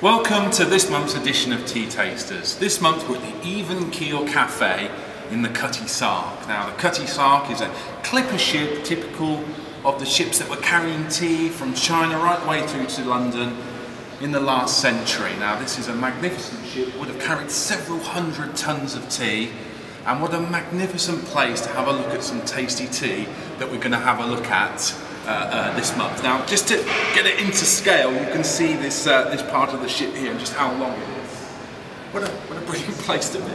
Welcome to this month's edition of Tea Tasters. This month we're at the Even Keel Cafe in the Cutty Sark. Now the Cutty Sark is a clipper ship typical of the ships that were carrying tea from China right the way through to London in the last century. Now this is a magnificent ship, would have carried several hundred tons of tea, and what a magnificent place to have a look at some tasty tea that we're going to have a look at this month. Now, just to get it into scale, you can see this this part of the ship here and just how long it is. What a brilliant place to be.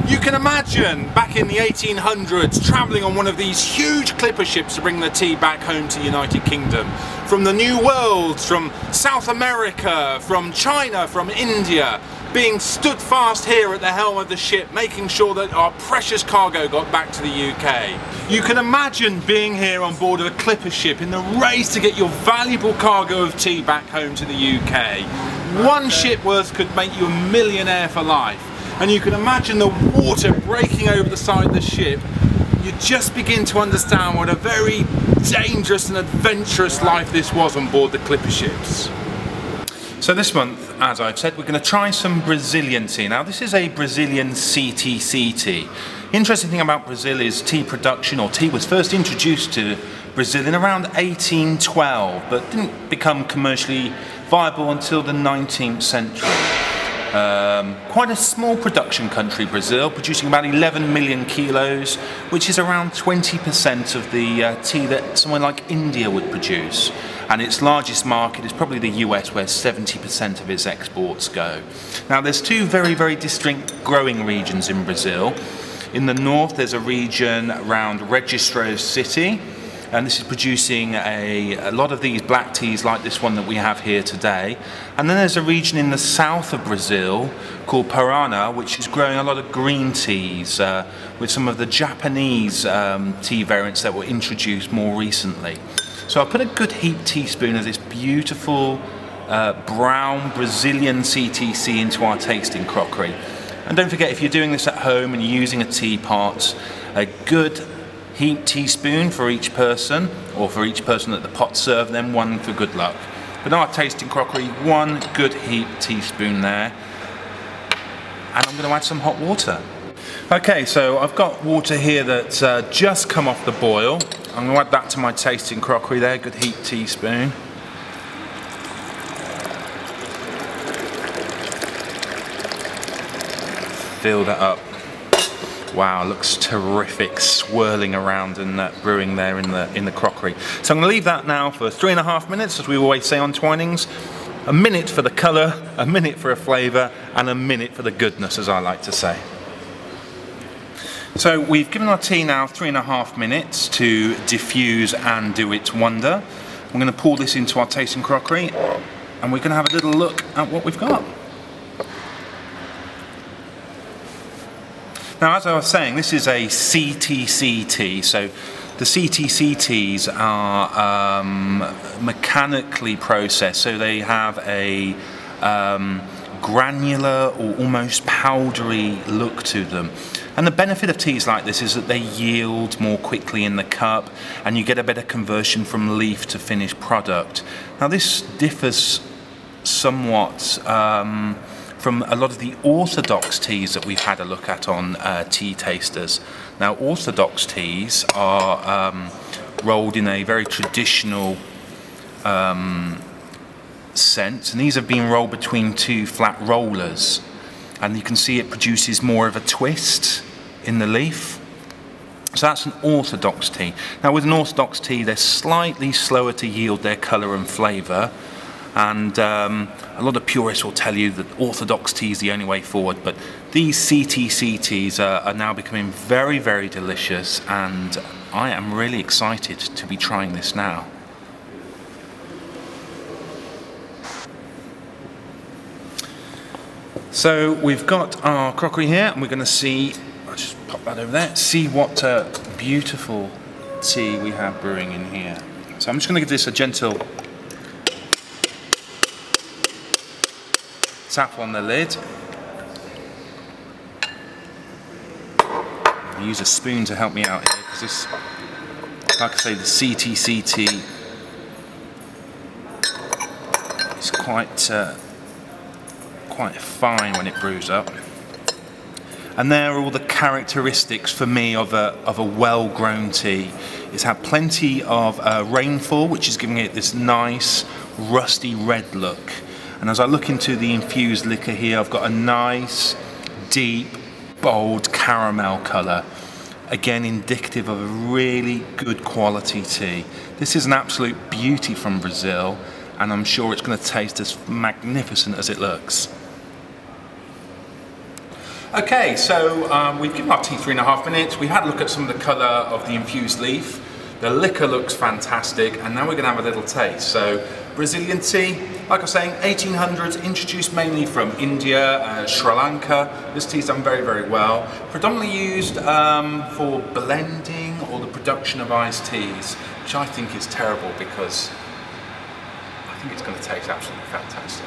You can imagine back in the 1800s travelling on one of these huge clipper ships to bring the tea back home to the United Kingdom. From the New Worlds, from South America, from China, from India, being stood fast here at the helm of the ship, making sure that our precious cargo got back to the UK. You can imagine being here on board of a clipper ship in the race to get your valuable cargo of tea back home to the UK. One ship worth could make you a millionaire for life. And you can imagine the water breaking over the side of the ship. You just begin to understand what a very dangerous and adventurous life this was on board the clipper ships. So this month, as I've said, we're going to try some Brazilian tea. Now this is a Brazilian CTC tea. Interesting thing about Brazil is tea production, or tea was first introduced to Brazil in around 1812, but didn't become commercially viable until the 19th century. Quite a small production country, Brazil, producing about 11 million kilos, which is around 20% of the tea that somewhere like India would produce. And its largest market is probably the US, where 70% of its exports go. Now there's two very, very distinct growing regions in Brazil. In the north there's a region around Registro City, and this is producing a lot of these black teas like this one that we have here today. And then there's a region in the south of Brazil called Paraná, which is growing a lot of green teas with some of the Japanese tea variants that were introduced more recently. So I'll put a good heaped teaspoon of this beautiful brown Brazilian CTC into our tasting crockery. And don't forget, if you're doing this at home and you're using a teapot, a good heaped teaspoon for each person, or for each person that the pot served, then one for good luck. But our tasting crockery, one good heaped teaspoon there. And I'm going to add some hot water. Okay, so I've got water here that's just come off the boil. I'm going to add that to my tasting crockery there, good heaped teaspoon. Fill that up. Wow, looks terrific, swirling around and brewing there in the crockery. So I'm going to leave that now for 3.5 minutes, as we always say on Twinings. A minute for the colour, a minute for a flavour, and a minute for the goodness, as I like to say. So we've given our tea now 3.5 minutes to diffuse and do its wonder. We're going to pour this into our tasting crockery, and we're going to have a little look at what we've got. Now, as I was saying, this is a CTC tea. So the CTC teas are mechanically processed, so they have a granular or almost powdery look to them. And the benefit of teas like this is that they yield more quickly in the cup, and you get a better conversion from leaf to finished product. Now this differs somewhat from a lot of the orthodox teas that we've had a look at on Tea Tasters. Now orthodox teas are rolled in a very traditional sense, and these have been rolled between two flat rollers, and you can see it produces more of a twist in the leaf. So that's an orthodox tea. Now with an orthodox tea, they're slightly slower to yield their colour and flavour, and a lot of purists will tell you that orthodox tea is the only way forward, but these CTC teas are now becoming very, very delicious, and I am really excited to be trying this now. So we've got our crockery here, and we're going to see, I'll just pop that over there, see what beautiful tea we have brewing in here. So I'm just going to give this a gentle tap on the lid. I'll use a spoon to help me out here, because this, like I say, the CTCT is quite fine when it brews up. And there are all the characteristics for me of a well-grown tea. It's had plenty of rainfall, which is giving it this nice rusty red look. And as I look into the infused liquor here, I've got a nice, deep, bold caramel colour. Again, indicative of a really good quality tea. This is an absolute beauty from Brazil, and I'm sure it's going to taste as magnificent as it looks. Okay, so we've given our tea 3.5 minutes. We had a look at some of the colour of the infused leaf. The liquor looks fantastic, and now we're going to have a little taste. So, Brazilian tea, like I was saying, 1800s, introduced mainly from India, Sri Lanka. This tea's done very, very well. Predominantly used for blending or the production of iced teas, which I think is terrible because I think it's going to taste absolutely fantastic.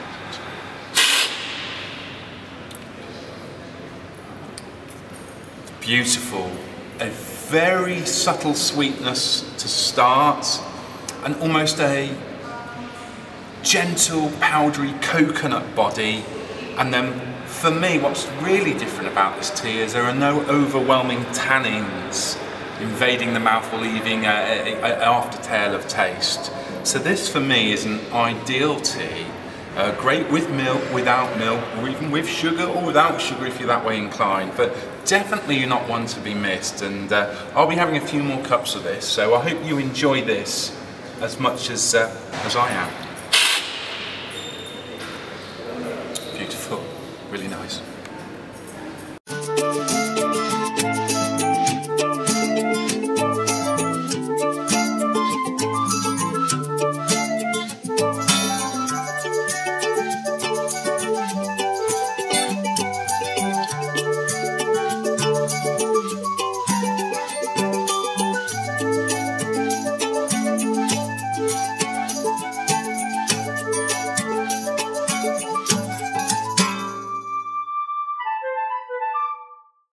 Beautiful. A very subtle sweetness to start, and almost a gentle powdery coconut body. And then for me, what's really different about this tea is there are no overwhelming tannins invading the mouth or leaving an aftertail of taste. So this for me is an ideal tea. Great with milk, without milk, or even with sugar or without sugar if you're that way inclined, but definitely not one to be missed. And I'll be having a few more cups of this, so I hope you enjoy this as much as I am. Beautiful, really nice.